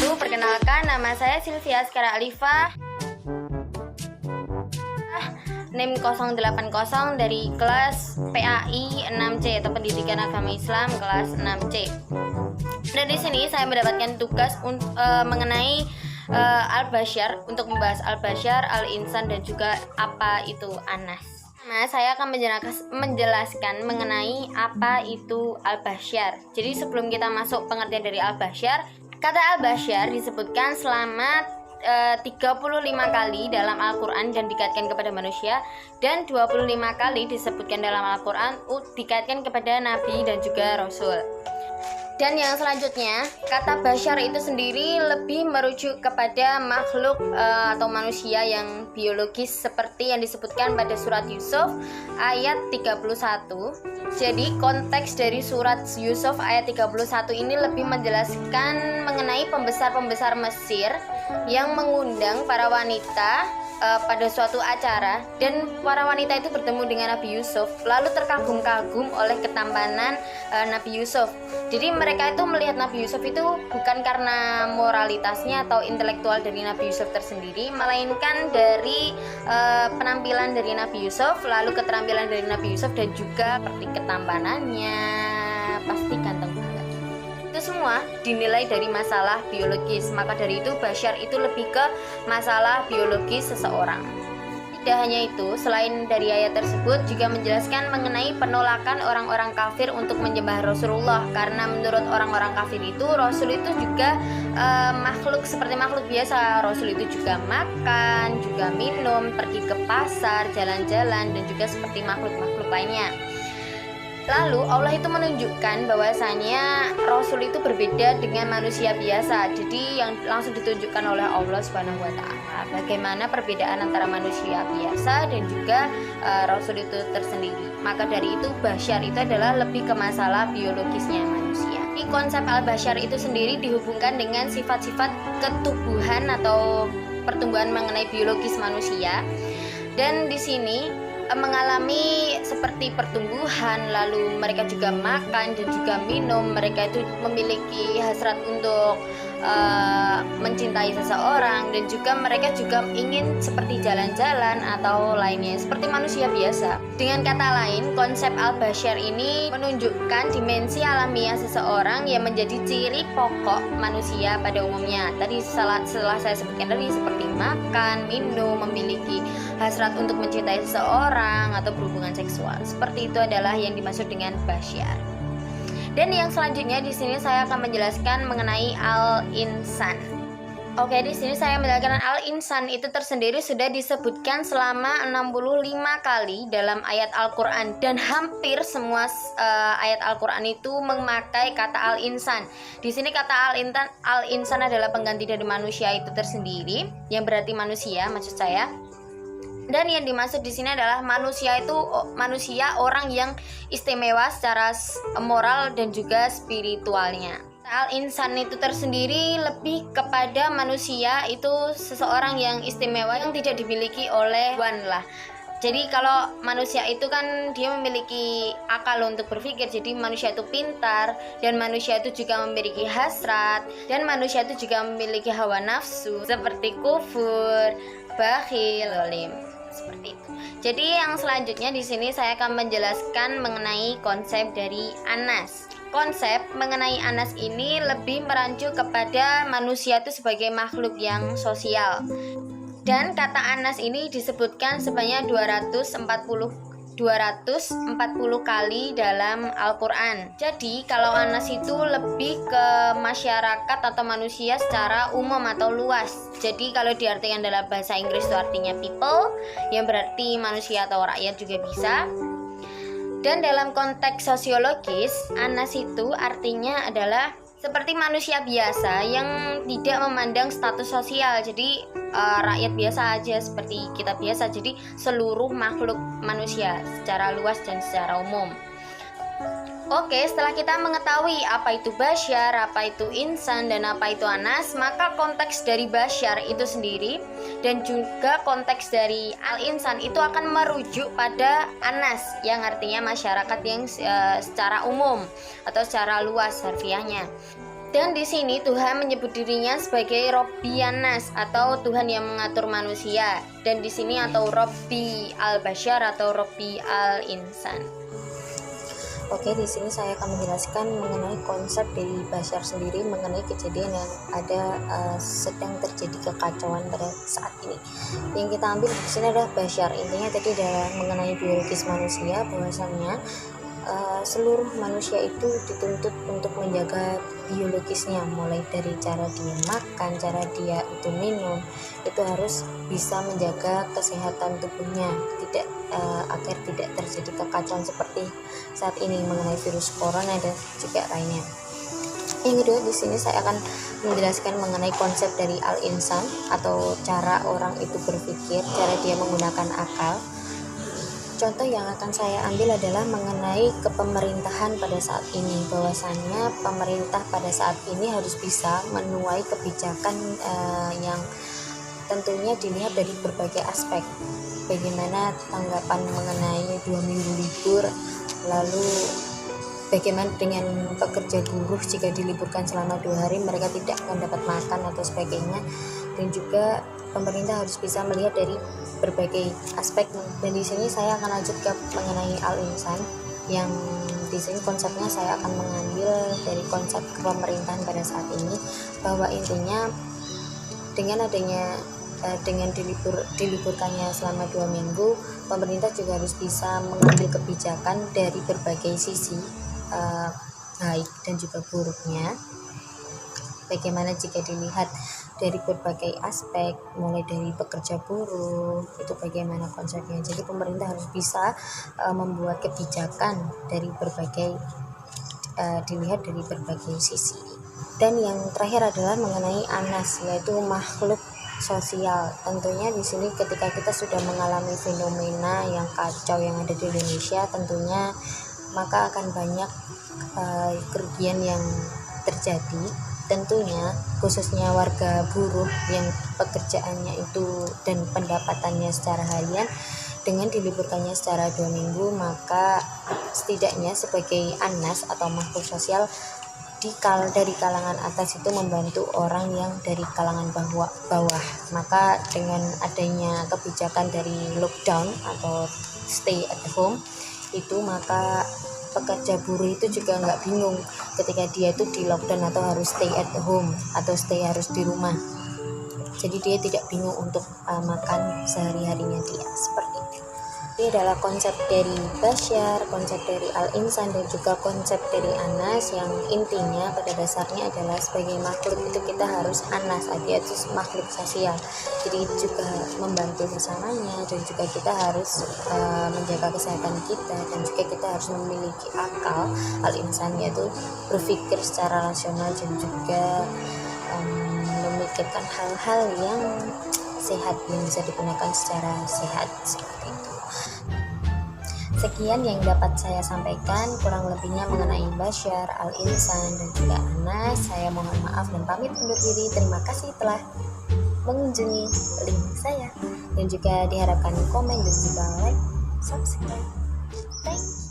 wabarakatuh. Perkenalkan, nama saya Sylvia Askara Alifah, NIM 080 dari kelas PAI 6C atau Pendidikan Agama Islam kelas 6C. Dan di sini saya mendapatkan tugas mengenai Al-Basyar, untuk membahas Al-Basyar, Al-Insan, dan juga apa itu Anas. Nah, saya akan menjelaskan mengenai apa itu Al-Basyar. Jadi sebelum kita masuk pengertian dari Al-Basyar, kata Al-Basyar disebutkan selama 35 kali dalam Al-Quran dan dikaitkan kepada manusia, dan 25 kali disebutkan dalam Al-Quran dikaitkan kepada Nabi dan juga Rasul. Dan yang selanjutnya, kata basyar itu sendiri lebih merujuk kepada makhluk atau manusia yang biologis seperti yang disebutkan pada surat Yusuf ayat 31. Jadi konteks dari surat Yusuf ayat 31 ini lebih menjelaskan mengenai pembesar-pembesar Mesir yang mengundang para wanita pada suatu acara, dan para wanita itu bertemu dengan Nabi Yusuf lalu terkagum-kagum oleh ketampanan Nabi Yusuf. Jadi mereka itu melihat Nabi Yusuf itu bukan karena moralitasnya atau intelektual dari Nabi Yusuf tersendiri, melainkan dari penampilan dari Nabi Yusuf, lalu keterampilan dari Nabi Yusuf, dan juga seperti ketampanannya, pasti ganteng banget. Itu semua dinilai dari masalah biologis. Maka dari itu basyar itu lebih ke masalah biologis seseorang. Tidak hanya itu, selain dari ayat tersebut juga menjelaskan mengenai penolakan orang-orang kafir untuk menyembah Rasulullah, karena menurut orang-orang kafir itu Rasul itu juga makhluk seperti makhluk biasa. Rasul itu juga makan, juga minum, pergi ke pasar, jalan-jalan, dan juga seperti makhluk-makhluk lainnya. Lalu Allah itu menunjukkan bahwasanya Rasul itu berbeda dengan manusia biasa. Jadi yang langsung ditunjukkan oleh Allah Subhanahu wa taala bagaimana perbedaan antara manusia biasa dan juga Rasul itu tersendiri. Maka dari itu basyar itu adalah lebih ke masalah biologisnya manusia. Di konsep al-basyar itu sendiri dihubungkan dengan sifat-sifat ketubuhan atau pertumbuhan mengenai biologis manusia. Dan di sini mengalami seperti pertumbuhan, lalu mereka juga makan dan juga minum, mereka itu memiliki hasrat untuk mencintai seseorang, dan juga mereka juga ingin seperti jalan-jalan atau lainnya seperti manusia biasa. Dengan kata lain, konsep al-basyar ini menunjukkan dimensi alamiah seseorang yang menjadi ciri pokok manusia pada umumnya. Tadi setelah saya sebutkan tadi seperti makan, minum, memiliki hasrat untuk mencintai seseorang atau berhubungan seksual. Seperti itu adalah yang dimaksud dengan basyar. Dan yang selanjutnya di sini saya akan menjelaskan mengenai al-insan. Oke, di sini saya menjelaskan al-insan itu tersendiri sudah disebutkan selama 65 kali dalam ayat Al-Qur'an, dan hampir semua ayat Al-Qur'an itu memakai kata al-insan. Di sini kata al-insan adalah pengganti dari manusia itu tersendiri, yang berarti manusia maksud saya. Dan yang dimaksud di sini adalah manusia itu manusia orang yang istimewa secara moral dan juga spiritualnya. Al-insan itu tersendiri lebih kepada manusia itu seseorang yang istimewa yang tidak dimiliki oleh hewan lah. Jadi kalau manusia itu kan dia memiliki akal untuk berpikir, jadi manusia itu pintar, dan manusia itu juga memiliki hasrat, dan manusia itu juga memiliki hawa nafsu seperti kufur, bakhil, zalim. Seperti itu. Jadi yang selanjutnya di sini saya akan menjelaskan mengenai konsep dari Anas. Konsep mengenai Anas ini lebih merancu kepada manusia itu sebagai makhluk yang sosial. Dan kata Anas ini disebutkan sebanyak 240 kali dalam Al-Quran. Jadi kalau Anas itu lebih ke masyarakat atau manusia secara umum atau luas. Jadi kalau diartikan dalam bahasa Inggris itu artinya people, yang berarti manusia atau rakyat juga bisa. Dan dalam konteks sosiologis, Anas itu artinya adalah seperti manusia biasa yang tidak memandang status sosial. Jadi rakyat biasa aja seperti kita biasa. Jadi seluruh makhluk manusia secara luas dan secara umum. Oke, setelah kita mengetahui apa itu basyar, apa itu insan, dan apa itu anas, maka konteks dari basyar itu sendiri dan juga konteks dari al-insan itu akan merujuk pada anas, yang artinya masyarakat yang secara umum atau secara luas harfiahnya. Dan di sini Tuhan menyebut dirinya sebagai Robbi Anas atau Tuhan yang mengatur manusia. Dan di sini atau Robbi al-Bashar atau Robbi al-Insan. Oke, di sini saya akan menjelaskan mengenai konsep dari Bashar sendiri, mengenai kejadian yang ada sedang terjadi kekacauan pada saat ini. Yang kita ambil di sini adalah Bashar. Intinya tadi adalah mengenai biologis manusia, bahwasannya seluruh manusia itu dituntut untuk menjaga biologisnya, mulai dari cara dia makan, cara dia itu minum, itu harus bisa menjaga kesehatan tubuhnya, agar tidak terjadi kekacauan seperti saat ini mengenai virus corona dan juga lainnya. Yang kedua, di sini saya akan menjelaskan mengenai konsep dari al-insan atau cara orang itu berpikir, cara dia menggunakan akal. Contoh yang akan saya ambil adalah mengenai kepemerintahan pada saat ini, bahwasannya pemerintah pada saat ini harus bisa menuai kebijakan yang tentunya dilihat dari berbagai aspek. Bagaimana tanggapan mengenai 2 minggu libur, lalu bagaimana dengan pekerja buruh jika diliburkan selama 2 hari mereka tidak mendapat makan atau sebagainya. Dan juga pemerintah harus bisa melihat dari berbagai aspek. Dan di sini saya akan lanjut ke mengenai al-insan, yang di sini konsepnya saya akan mengambil dari konsep pemerintahan pada saat ini, bahwa intinya dengan adanya diliburkannya selama 2 minggu, pemerintah juga harus bisa mengambil kebijakan dari berbagai sisi, baik dan juga buruknya. Bagaimana jika dilihat dari berbagai aspek, mulai dari pekerja buruh, itu bagaimana konsepnya. Jadi pemerintah harus bisa membuat kebijakan dari berbagai dilihat dari berbagai sisi. Dan yang terakhir adalah mengenai Anas, yaitu makhluk sosial. Tentunya di sini ketika kita sudah mengalami fenomena yang kacau yang ada di Indonesia, tentunya maka akan banyak kerugian yang terjadi. Tentunya khususnya warga buruh yang pekerjaannya itu dan pendapatannya secara harian, dengan diliburkannya secara 2 minggu, maka setidaknya sebagai Anas atau makhluk sosial dari kalangan atas itu membantu orang yang dari kalangan bawah. Maka dengan adanya kebijakan dari lockdown atau stay at home itu, maka pekerja buruh itu juga nggak bingung ketika dia itu di lockdown atau harus stay at home atau harus di rumah. Jadi dia tidak bingung untuk makan sehari-harinya dia, seperti itu. Ini adalah konsep dari Bashar, konsep dari al-insan, dan juga konsep dari Anas, yang intinya pada dasarnya adalah sebagai makhluk itu kita harus Anas, dia itu makhluk sosial. Jadi juga membantu bersamanya, dan juga kita harus menjaga kesehatan kita, dan juga kita harus memiliki akal al-insan, yaitu berpikir secara rasional dan juga memikirkan hal-hal yang sehat, yang bisa digunakan secara sehat, seperti itu. Sekian yang dapat saya sampaikan, kurang lebihnya mengenai Bashar, al-insan, dan juga Anas. Saya mohon maaf dan pamit undur diri. Terima kasih telah mengunjungi link saya, dan juga diharapkan komen dan juga like, subscribe. Thank you.